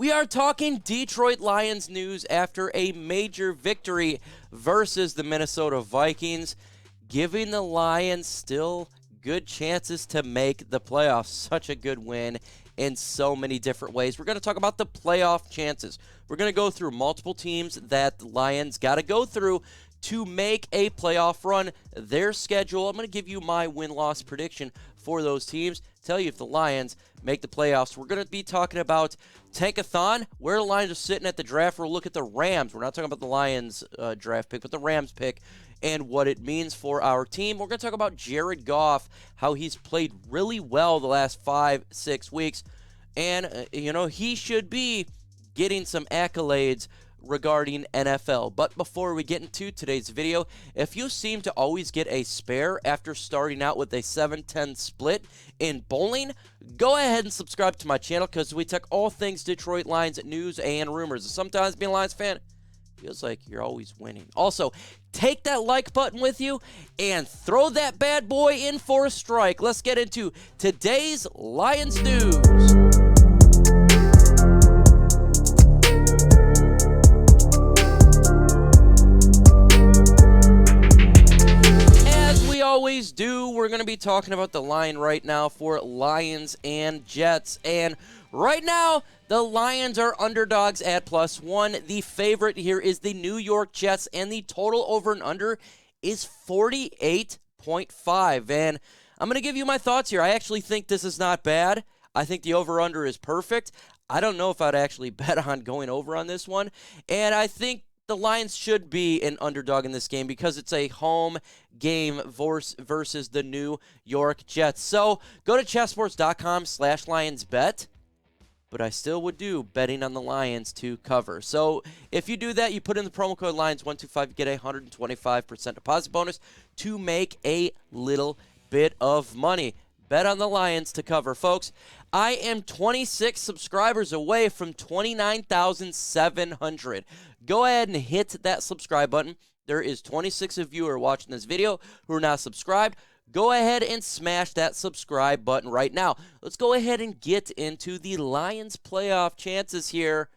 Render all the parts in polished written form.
We are talking Detroit Lions news after a major victory versus the Minnesota Vikings, giving the Lions still good chances to make the playoffs. Such a good win in so many different ways. We're going to talk about the playoff chances. We're going to go through multiple teams that the Lions got to go through to make a playoff run, their schedule. I'm going to give you my win-loss prediction for those teams, tell you if the Lions make the playoffs. We're going to be talking about Tankathon, where the Lions are sitting at the draft. We'll look at the Rams. We're not talking about the Lions draft pick, but the Rams pick and what it means for our team. We're going to talk about Jared Goff, how he's played really well the last 5-6 weeks. And, he should be getting some accolades regarding NFL. But before we get into today's video, if you seem to always get a spare after starting out with a 7-10 split in bowling, go ahead and subscribe to my channel because we talk all things Detroit Lions news and rumors. Sometimes being a Lions fan feels like you're always winning. Also, take that like button with you and throw that bad boy in for a strike. Let's get into today's Lions news. Always do. We're going to be talking about the line right now for Lions and Jets. And right now, the Lions are underdogs at +1. The favorite here is the New York Jets, and the total over and under is 48.5. And I'm going to give you my thoughts here. I actually think this is not bad. I think the over-under is perfect. I don't know if I'd actually bet on going over on this one. And I think the Lions should be an underdog in this game because it's a home game versus the New York Jets. So go to chessports.com/LionsBet, but I still would do betting on the Lions to cover. So if you do that, you put in the promo code Lions125, you get a 125% deposit bonus to make a little bit of money. Bet on the Lions to cover. Folks, I am 26 subscribers away from 29,700. Go ahead and hit that subscribe button. There is 26 of you who are watching this video who are not subscribed. Go ahead and smash that subscribe button right now. Let's go ahead and get into the Lions playoff chances here.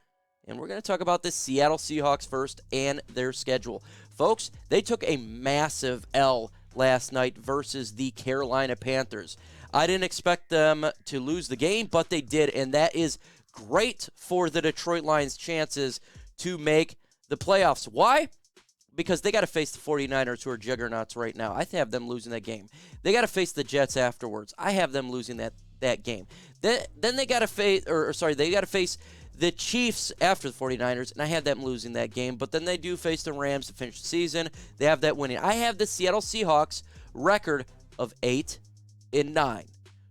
And we're going to talk about the Seattle Seahawks first and their schedule. Folks, they took a massive L last night versus the Carolina Panthers. I didn't expect them to lose the game, but they did, and that is great for the Detroit Lions' chances to make the playoffs. Why? Because they got to face the 49ers, who are juggernauts right now. I have them losing that game. They got to face the Jets afterwards. I have them losing that game. Then they got to face, they got to face the Chiefs after the 49ers, and I have them losing that game. But then they do face the Rams to finish the season. They have that winning. I have the Seattle Seahawks record of 8-9.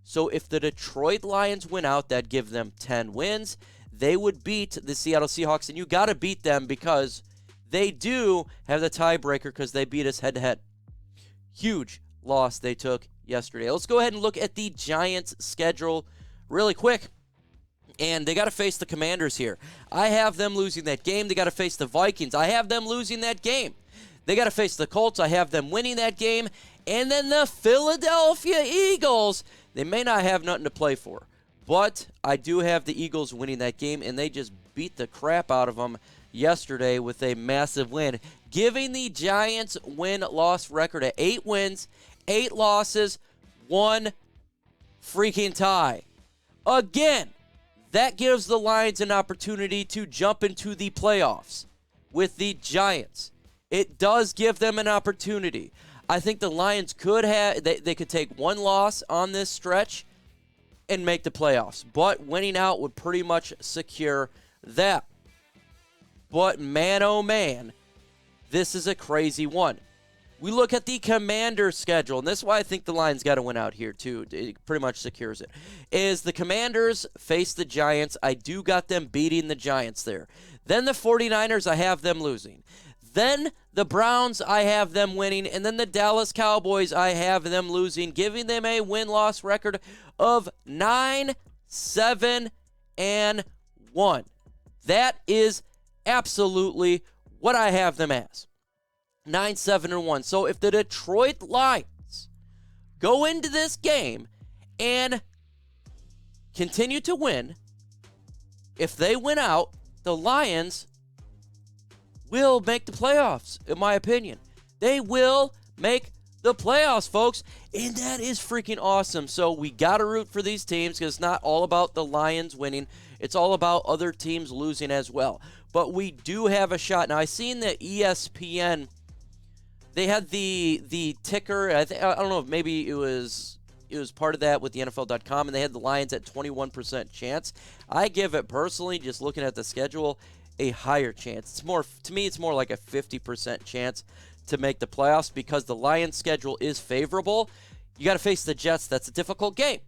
So if the Detroit Lions win out, that'd give them 10 wins. They would beat the Seattle Seahawks, and you got to beat them because they do have the tiebreaker because they beat us head-to-head. Huge loss they took yesterday. Let's go ahead and look at the Giants' schedule really quick. And they got to face the Commanders here. I have them losing that game. They got to face the Vikings. I have them losing that game. They got to face the Colts. I have them winning that game. And then the Philadelphia Eagles. They may not have nothing to play for, but I do have the Eagles winning that game, and they just beat the crap out of them yesterday with a massive win, giving the Giants win-loss record at 8 wins, 8 losses, 1 freaking tie. Again, that gives the Lions an opportunity to jump into the playoffs with the Giants. It does give them an opportunity. I think the Lions could have, they could take 1 loss on this stretch and make the playoffs. But winning out would pretty much secure that. But man, oh man, this is a crazy one. We look at the Commanders' schedule, and this is why I think the Lions got to win out here too. It pretty much secures it. Is the Commanders face the Giants. I do got them beating the Giants there. Then the 49ers, I have them losing. Then the Browns, I have them winning. And then the Dallas Cowboys, I have them losing, giving them a win-loss record of 9-7-1. That is absolutely what I have them as. 9-7-1. So if the Detroit Lions go into this game and continue to win, If they win out, the Lions will make the playoffs, in my opinion. They will make the playoffs, folks, and that is freaking awesome. So we got to root for these teams because it's not all about the Lions winning. It's all about other teams losing as well. But we do have a shot. Now, I seen that ESPN, they had the ticker. I don't know if maybe it was part of that with the NFL.com, and they had the Lions at 21% chance. I give it personally, just looking at the schedule, a higher chance. It's more, to me, it's more like a 50% chance to make the playoffs because the Lions' schedule is favorable. You got to face the Jets. That's a difficult game.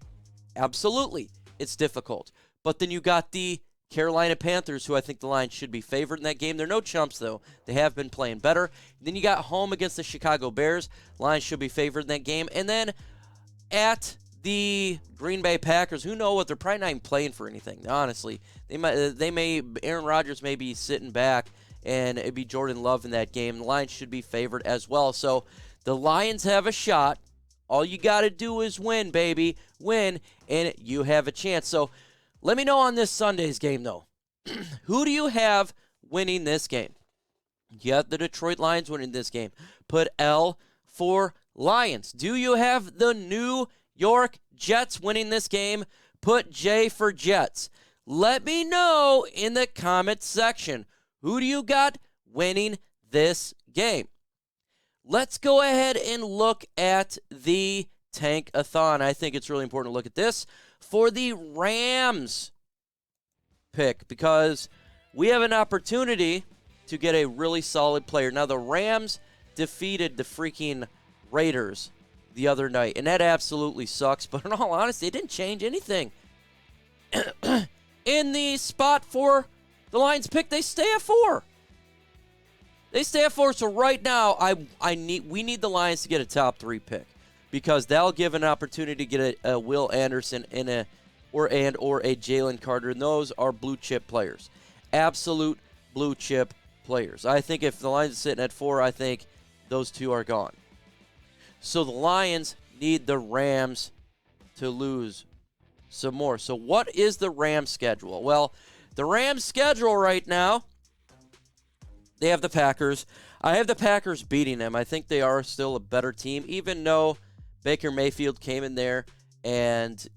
Absolutely, it's difficult. But then you got the Carolina Panthers, who I think the Lions should be favored in that game. They're no chumps, though. They have been playing better. Then you got home against the Chicago Bears. Lions should be favored in that game. And then at the Greenbay Packers, who know what? They're probably not even playing for anything, honestly. Aaron Rodgers may be sitting back, and it'd be Jordan Love in that game. The Lions should be favored as well. So the Lions have a shot. All you got to do is win, baby. Win, and you have a chance. So let me know on this Sunday's game, though. Who do you have winning this game? You have the Detroit Lions winning this game. Put L for Lions. Do you have the New York Jets winning this game? Put J for Jets. Let me know in the comments section. Who do you got winning this game? Let's go ahead and look at the Tank-a-thon. I think it's really important to look at this for the Rams pick because we have an opportunity to get a really solid player. Now, the Rams defeated the freaking Raiders the other night, and that absolutely sucks. But in all honesty, it didn't change anything. In the spot for the Lions pick, they stay at 4. They stay at 4. So right now, we need the Lions to get a top 3 pick because that'll give an opportunity to get a Will Anderson or a Jalen Carter, and those are blue chip players, absolute blue chip players. I think if the Lions are sitting at 4, I think those two are gone. So the Lions need the Rams to lose some more. So what is the Rams schedule? Well, the Rams schedule right now, they have the Packers. I have the Packers beating them. I think they are still a better team, even though Baker Mayfield came in there and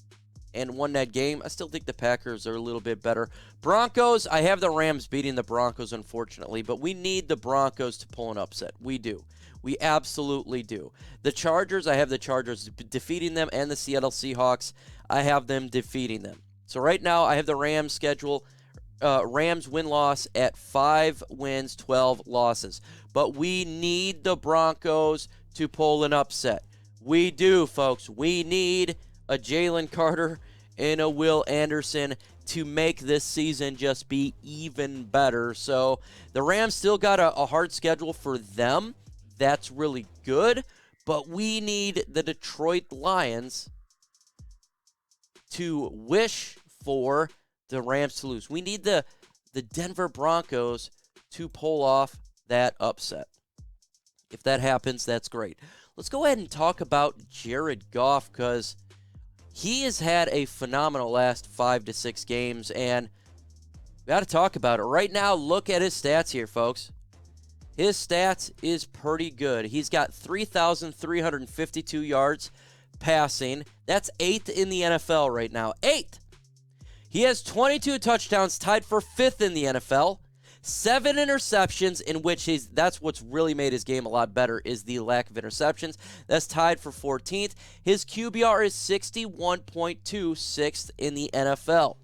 won that game. I still think the Packers are a little bit better. Broncos, I have the Rams beating the Broncos, unfortunately, but we need the Broncos to pull an upset. We do. We absolutely do. The Chargers, I have the Chargers defeating them, and the Seattle Seahawks, I have them defeating them. So right now, I have the Rams schedule, Rams win-loss at 5 wins, 12 losses. But we need the Broncos to pull an upset. We do, folks. We need a Jalen Carter and a Will Anderson to make this season just be even better. So the Rams still got a hard schedule for them. That's really good. But we need the Detroit Lions to wish for the Rams to lose. We need the Denver Broncos to pull off that upset. If that happens, that's great. Let's go ahead and talk about Jared Goff because he has had a phenomenal last 5 to 6 games, and we got to talk about it. Right now, look at his stats here, folks. His stats is pretty good. He's got 3,352 yards passing. That's 8th in the NFL right now. 8th. He has 22 touchdowns, tied for 5th in the NFL. 7 interceptions, in which that's what's really made his game a lot better, is the lack of interceptions. That's tied for 14th. His QBR is 61.2, 6th in the NFL.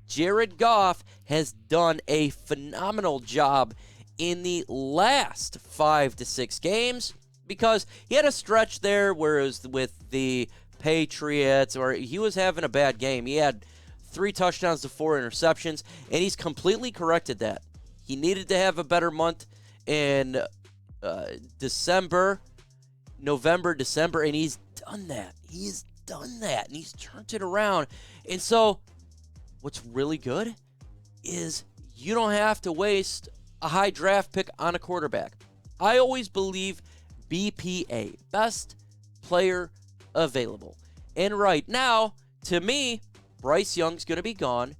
Jared Goff has done a phenomenal job in the last 5 to 6 games because he had a stretch there where it was with the Patriots, or he was having a bad game. He had 3 touchdowns to 4 interceptions, and he's completely corrected that. He needed to have a better month in November, December, and he's done that. He's done that, and he's turned it around. And so what's really good is you don't have to waste a high draft pick on a quarterback. I always believe BPA, best player available. And right now, to me, Bryce Young's going to be gone,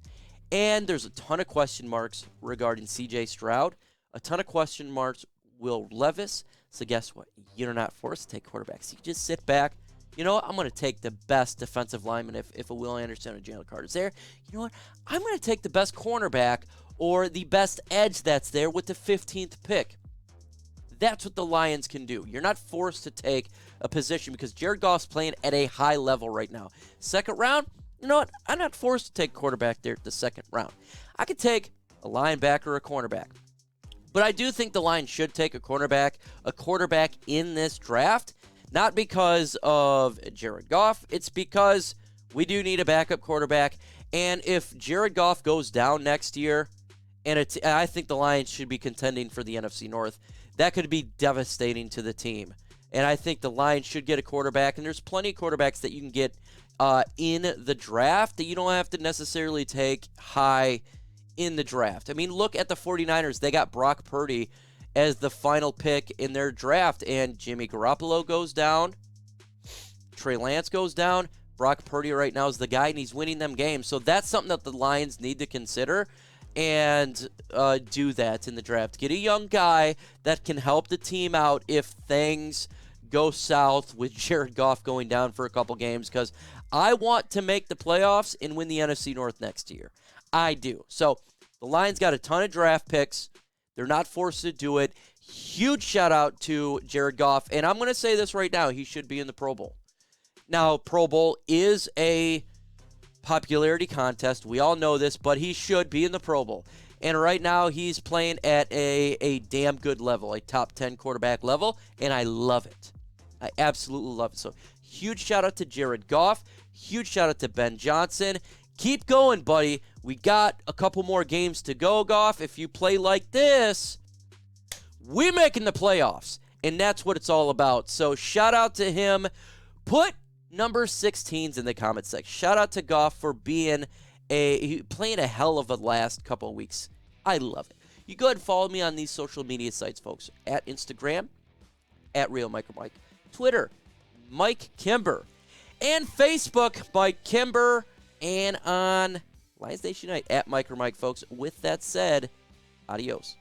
And there's a ton of question marks regarding C.J. Stroud, a ton of question marks Will Levis. So guess what? You're not forced to take quarterbacks. You can just sit back. You know what? I'm going to take the best defensive lineman if a Will Anderson or Jalen Carter is there. You know what? I'm going to take the best cornerback or the best edge that's there with the 15th pick. That's what the Lions can do. You're not forced to take a position because Jared Goff's playing at a high level right now. Second round, you know what? I'm not forced to take quarterback there at the second round. I could take a linebacker or a cornerback. But I do think the Lions should take a quarterback in this draft. Not because of Jared Goff. It's because we do need a backup quarterback. And if Jared Goff goes down next year, and I think the Lions should be contending for the NFC North, that could be devastating to the team. And I think the Lions should get a quarterback. And there's plenty of quarterbacks that you can get in the draft that you don't have to necessarily take high in the draft. I mean, look at the 49ers. They got Brock Purdy as the final pick in their draft, and Jimmy Garoppolo goes down, Trey Lance goes down, Brock Purdy right now is the guy, and he's winning them games. So that's something that the Lions need to consider and do that in the draft. Get a young guy that can help the team out if things go south with Jared Goff going down for a couple games, because I want to make the playoffs and win the NFC North next year. I do. So the Lions got a ton of draft picks. They're not forced to do it. Huge shout out to Jared Goff. And I'm going to say this right now. He should be in the Pro Bowl. Now, Pro Bowl is a popularity contest. We all know this, but he should be in the Pro Bowl. And right now, he's playing at a damn good level, a top 10 quarterback level, and I love it. I absolutely love it. So, huge shout out to Jared Goff. Huge shout out to Ben Johnson. Keep going, buddy. We got a couple more games to go, Goff. If you play like this, we're making the playoffs. And that's what it's all about. So shout out to him. Put number 16s in the comment section. Shout out to Goff for playing a hell of a last couple of weeks. I love it. You go ahead and follow me on these social media sites, folks. At Instagram, at Real Micro Mike. Twitter, Mike Kimber. And Facebook, Mike Kimber. And on Lions Nation Unite at Micro Mike, folks. With that said, adios.